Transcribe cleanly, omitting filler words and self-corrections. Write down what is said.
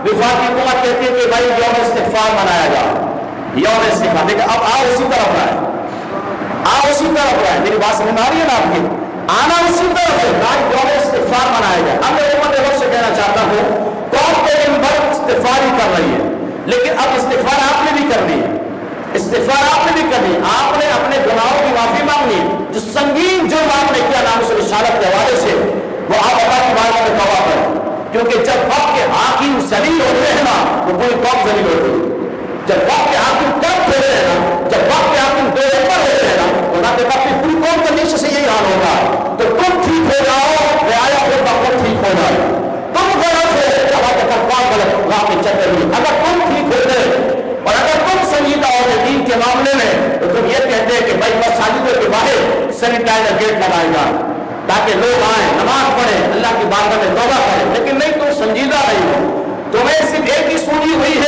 وفاقی حکومت کہتی ہے کہ بھائی یوم استغفار منایا جا، یوم استغفار. لیکن اب آؤ اسی طرف رہے، آؤ اسی طرف رہے. میری بات سمجھ آ رہی ہے نا آپ کی؟ آنا اسی طرف ہے، آج یوم استغفار منایا جائے. اب میں حکومت وقت سے کہنا چاہتا ہوں قوم کے دن بھر استغفار ہی کر رہی ہے، لیکن اب استغفار آپ نے بھی کرنی ہے، استغفار آپ نے بھی کرنی ہے. آپ نے اپنے گناہوں کی معافی مانگنی. جو سنگین جرم آپ نے کیا نام سے رسالت کے حوالے سے، وہ آپ اللہ کی بارگاہ میں توبہ کریں. کیونکہ جب وقت کے حاکم ذلیل ہوتے ہیں نا تو پوری قوم ذلیل ہوتی ہے. جب وقت کے حاکم کم ہوتے ہیں نا، جب وقت کے حاکم بے عمر ہوتے ہیں نا، تو نہ کہ اپنی پوری قوم کے نیچے سے یہی حال ہوگا. تو تم ٹھیک ہو جاؤ، رعایا خود بخود ٹھیک ہو جائے. تم غلط ہو، اللہ کے قوم غلط راہ پہ چل رہی ہے. اگر تم ٹھیک ہو گئے اور اگر تم سنجیدہ ہو گئے دین کے معاملے میں، تو تم یہ کہتے ہیں کہ بھائی مساجدوں کے باہر سینیٹائزر گیٹ لگائے گا تاکہ لوگ آئیں، نماز پڑھیں، اللہ کی بارگاہ میں توبہ کریں. لیکن نہیں، تم سنجیدہ نہیں ہو. تمہیں صرف ایک ہی سونی ہوئی ہے